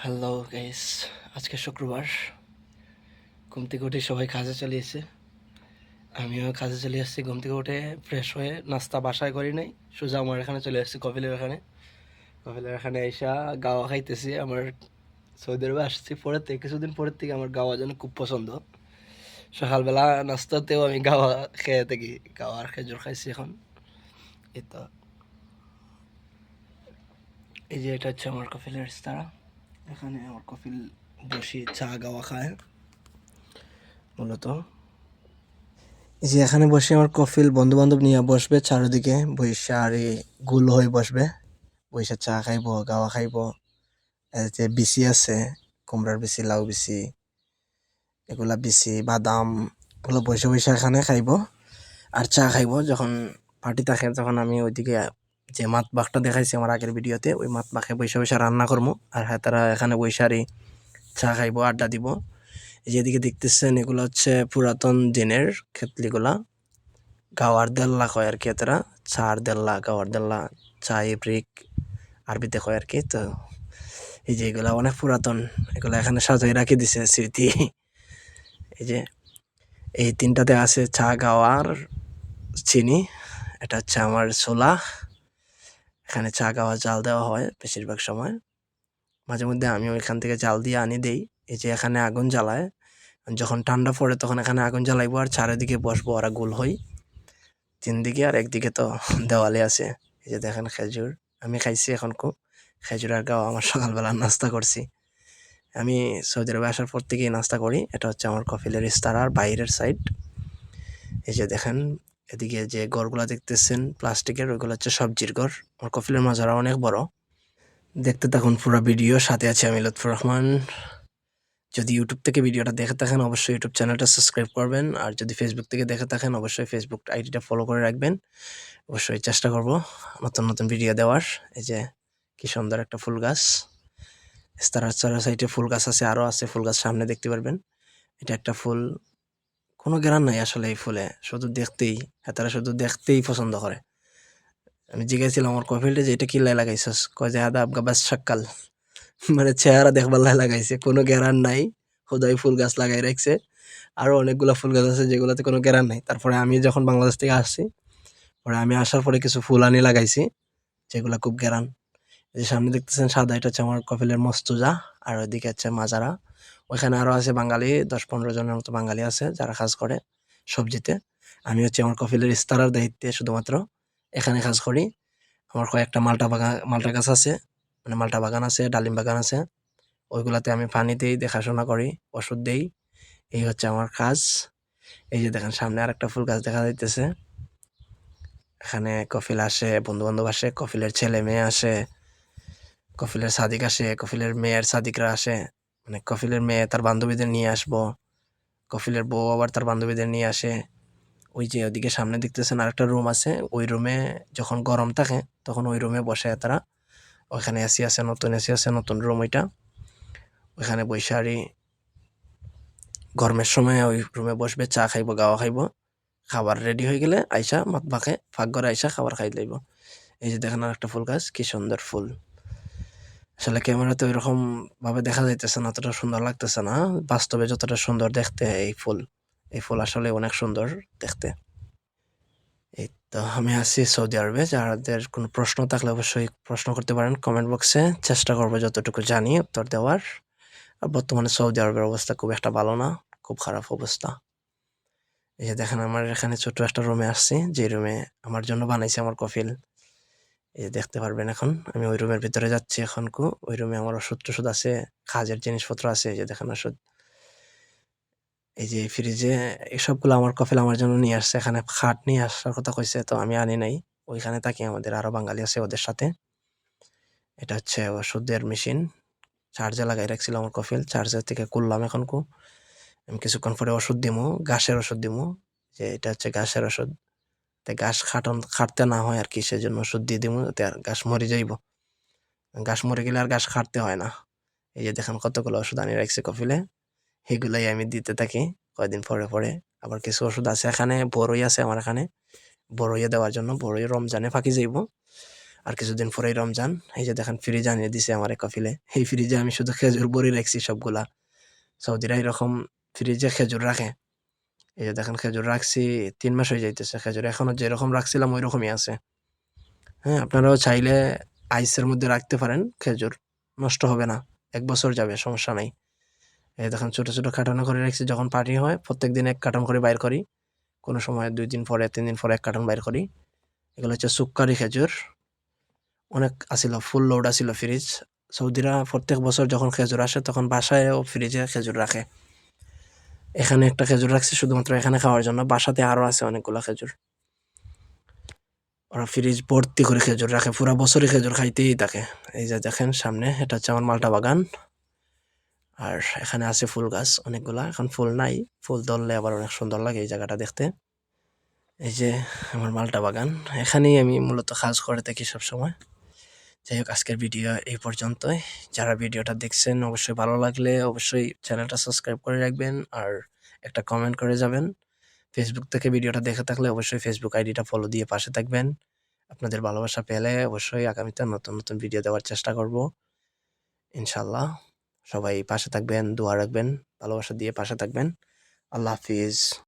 Hello guys, আজকে শুক্রবার। ঘুম থেকে উঠে সবাই কাজে চলে এসেছে, আমিও কাজে চলে এসেছি। ঘুম থেকে উঠে ফ্রেশ হয়ে নাস্তা বাসায় করি নাই, সোজা আমার এখানে চলে এসেছি কফিলের এখানে এসা গাওয়া খাইতেছি। আমার সৌদি আরবে আসছি পরের থেকে, কিছুদিন পরের থেকে আমার গাওয়া যেন খুব পছন্দ। সকালবেলা নাস্তাতেও আমি গাওয়া খেয়ে থাকি, গাওয়া আর খেজুর খাইছি এখন। এই তো, এই যে এটা হচ্ছে আমার কফিলের রেস্তারা। এখানে আমার কফিল বসি চা গাওয়া খায় মূলত। এই যে এখানে বসে আমার কফিল বন্ধু বান্ধব নিয়ে বসবে, চারিদিকে বৈশা আর গুল হয়ে বসবে, বৈশা চা খাইব, গাওয়া খাইব। এই যে বিচি আছে, কুমড়ার বিচি, লাউ বিচি, এগুলা বিচি, বাদাম, এগুলো বসে বসে এখানে খাইব আর চা খাইব। যখন পার্টি থাকে তখন আমি ওইদিকে যে মাত বাঘটা দেখাইছি আমার আগের ভিডিওতে, ওই মাত বাঘে বসে বসে রান্না করবো আর হ্যাঁ তারা এখানে বৈশারি চা খাইব, আড্ডা দিব। এই যে এদিকে দেখতেছেন এগুলো হচ্ছে পুরাতন দিনের খেতলিগুলা, গাওয়ার দেল্লা কয় আর কি এতরা, চার দেল্লা, গাওয়ার দেল্লা, চাই ব্রিক আরবিতে কয় আর কি। তো এই যে এগুলা অনেক পুরাতন, এগুলা এখানে সাজাই রাখি দিছে স্মৃতি। এই যে এই তিনটাতে আছে চা, গাওয়ার, চিনি। এটা হচ্ছে আমার ছোলা, এখানে চা গাওয়া জাল দেওয়া হয় বেশিরভাগ সময়, মাঝে মধ্যে আমিও এখান থেকে জাল দিয়ে আনি দেই। এই যে এখানে আগুন জ্বালায়, যখন ঠান্ডা পড়ে তখন এখানে আগুন জ্বালাইবো আর চারিদিকে বসবো, ওরা গোল হই তিন দিকে, আর একদিকে তো দেওয়ালে আছে। এই যে দেখেন খেজুর, আমি খাইছি এখন খুব খেজুর আর গাওয়া আমার সকালবেলা নাস্তা করছি। আমি সৌদি আরবে আসার পর থেকেই নাস্তা করি। এটা হচ্ছে আমার কফিলের ইস্তারার বাইরের সাইড। এই যে দেখেন এদিকে যে ঘরগুলা দেখতেছেন প্লাস্টিকের, ওইগুলো হচ্ছে সবজির ঘর। আমার কফিলের মাজারা অনেক বড়। দেখতে থাকুন পুরো ভিডিও, সাথে আছে আমি লুৎফর রহমান। যদি ইউটিউব থেকে ভিডিওটা দেখে থাকেন অবশ্যই ইউটিউব চ্যানেলটা সাবস্ক্রাইব করবেন, আর যদি ফেসবুক থেকে দেখে থাকেন অবশ্যই ফেসবুক আইডিটা ফলো করে রাখবেন। অবশ্যই চেষ্টা করব নতুন নতুন ভিডিও দেওয়ার। এই যে কি সুন্দর একটা ফুল গাছ, তার সাইডে ফুল গাছ আছে, আরও আছে ফুল গাছ, সামনে দেখতে পারবেন। এটা একটা ফুল, কোনো গ্রান নাই আসলে এই ফুলে, শুধু দেখতেই, তারা শুধু দেখতেই পছন্দ করে। আমি জিজ্ঞাসিলাম আমার কফিলটা যে এটা কি লাই লাগাইছস, কয় যে আদা আবগা বাস সকাল, মানে চেহারা দেখবার লাই লাগাইছে, কোনো গ্যারান নাই, খোদাই ফুল গাছ লাগাই রাখছে। আরো অনেকগুলা ফুল গাছ আছে যেগুলোতে কোনো গ্যারান নাই। তারপরে আমি যখন বাংলাদেশ থেকে আসছি, পরে আমি আসার পরে কিছু ফুল আনি লাগাইছি যেগুলা খুব গ্যারান। এই যে সামনে দেখতেছেন সাদা, এটা হচ্ছে আমার কফিলের মস্তুজা, আর ওইদিকে হচ্ছে মাজারা। ওইখানে আরো আছে বাঙালি, 10-15 জনের মতো বাঙালি আছে যারা কাজ করে সবজিতে। আমি হচ্ছে আমার কফিলের ইস্তারার দায়িত্বে শুধুমাত্র এখানে কাজ করি। আমার কয়েকটা মালটা গাছ আছে, মানে মালটা বাগান আছে, ডালিম বাগান আছে। ওইগুলাতে আমি পানি দেই, দেখাশোনা করি, ওষুধ দেই। এই হচ্ছে আমার কাজ। এই যে দেখেন সামনে আরেকটা ফুল গাছ দেখা যাইতেছে। এখানে কফিল আসে, বন্ধু বান্ধব আসে, কফিলের ছেলে মেয়ে আসে, কফিলের সাদিক আসে, কফিলের মেয়ের সাদিকরা আসে, মানে কফিলের মেয়ে তার বান্ধবীদের নিয়ে আসবো, কফিলের বউ আবার তার বান্ধবীদের নিয়ে আসে। ওই যে ওদিকে সামনে দেখতেছেন আরেকটা রুম আছে, ওই রুমে যখন গরম থাকে তখন ওই রুমে বসে তারা। ওখানে এসি আছে, নতুন এসি আছে, নতুন রুম ওইটা। ওইখানে বৈশারি গরমের সময় ওই রুমে বসবে, চা খাইব, গাওয়া খাইব। খাবার রেডি হয়ে গেলে আইসা মাতবাকে ফাঁক ঘরে আইসা খাবার খাই লইব। এই যে দেখেন আরেকটা ফুল গাছ, কি সুন্দর ফুল। আসলে ক্যামেরাতে ওইরকম ভাবে দেখা যাইতেছে না, অতটা সুন্দর লাগতেছে না, বাস্তবে যতটা সুন্দর দেখতে এই ফুল, এই ফুল আসলে অনেক সুন্দর দেখতে। এই তো আমি আছি সৌদি আরবে, যাদের কোনো প্রশ্ন থাকলে অবশ্যই প্রশ্ন করতে পারেন কমেন্ট বক্সে, চেষ্টা করবো যতটুকু জানি উত্তর দেওয়ার। আর বর্তমানে সৌদি আরবের অবস্থা খুব একটা ভালো না, খুব খারাপ অবস্থা। এই যে দেখেন আমার এখানে ছোট্ট একটা রুমে আসছি, যে রুমে আমার জন্য বানাইছে আমার কফিল। এই যে দেখতে পারবেন এখন আমি ওই রুমের ভিতরে যাচ্ছি এখন। ওই রুমে আমার ওষুধ টষুধ আছে, কাজের জিনিসপত্র আছে। এই যে দেখেন ওষুধ, এই যে ফ্রিজে, এসবগুলো আমার কফিল আমার জন্য নিয়ে আসছে। এখানে খাট নিয়ে আসার কথা কইছে, তো আমি আনি নাই। ওইখানে থাকি, আমাদের আরো বাঙালি আছে ওদের সাথে। এটা হচ্ছে ওষুধের মেশিন, চার্জে লাগাই রাখছিল আমার কফিল, চার্জার থেকে খুললাম এখন। আমি কিছুক্ষণ পরে ওষুধ দিমু, ঘাসের ওষুধ দিমু। যে এটা হচ্ছে ঘাসের ওষুধ, তাই ঘাস খাটতে না হয় আর কি, সেজন্য ওষুধ দিয়ে দিমু যাতে আর ঘাস মরে যাইব। ঘাস মরে গেলে আর ঘাস খাটতে হয় না। এই যে দেখেন কতগুলো ওষুধ আনি রাখছে কফিলে, এগুলাই আমি দিতে থাকি কয়দিন পরে পরে। আবার কিছু ওষুধ আছে, এখানে বড়ই আছে আমার এখানে, বড়ইয়ে দেওয়ার জন্য। বড়ই রমজানে ফাঁকি যাইব, আর কিছুদিন পরেই রমজান। এই যে দেখেন ফ্রিজ আনিয়ে দিছে আমারে কফিলে। এই ফ্রিজে আমি শুধু খেজুর ভরে রাখছি সবগুলা। সৌদিরা এরকম ফ্রিজে খেজুর রাখে। এই যে দেখেন খেজুর রাখছি ৩ মাস হয়ে যাইতেছে। খেজুর এখনো যেরকম রাখছিলাম ঐরকমই আছে। হ্যাঁ, আপনারাও চাইলে আইসের মধ্যে রাখতে পারেন খেজুর। নষ্ট হবে না। ১ বছর যাবে, সমস্যা নাই। এই দেখেন ছোট, ছোট কার্টনে করে রাখছি। যখন পার্টি হয় প্রত্যেকদিন ১ কার্টন করে বাইর করি। কোনো সময় ২ দিন পরে ৩ দিন পরে ১ কার্টন বাইর করি। এগুলো হচ্ছে সুক্কারি খেজুর। অনেক আছিল, ফুল লোড আছিল ফ্রিজ। সৌদিরা প্রত্যেক বছর যখন খেজুর আসে তখন বাসায়ও ফ্রিজে খেজুর রাখে। এখানে একটা খেজুর রাখছি শুধুমাত্র এখানে খাওয়ার জন্য। বাসাতে আরও আছে অনেকগুলা খেজুর। ওরা ফ্রিজ ভর্তি করে খেজুর রাখে। পুরা বছরই খেজুর খাইতেই থাকে। এই যে দেখেন সামনে এটা হচ্ছে আমার মাল্টা বাগান। আর এখানে আছে ফুল গাছ অনেকগুলা। এখন ফুল নাই। ফুল ধরলে আবার অনেক সুন্দর লাগে এই জায়গাটা দেখতে। এই যে আমার মাল্টা বাগান। এখানেই আমি মূলত কাজ করে থাকি সবসময়। যাই হোক আজকের ভিডিও এই পর্যন্তই। যারা ভিডিওটা দেখছেন অবশ্যই ভালো লাগলে অবশ্যই চ্যানেলটা সাবস্ক্রাইব করে রাখবেন আর একটা কমেন্ট করে যাবেন। ফেসবুক থেকে ভিডিওটা দেখে থাকলে অবশ্যই ফেসবুক আইডিটা ফলো দিয়ে পাশে থাকবেন। আপনাদের ভালোবাসা পেলে অবশ্যই আগামীতে নতুন, নতুন ভিডিও দেওয়ার চেষ্টা করব। ইনশাআল্লাহ। সবাই পাশে থাকবেন, দোয়া রাখবেন, ভালোবাসা দিয়ে পাশে থাকবেন। আল্লাহ হাফিজ।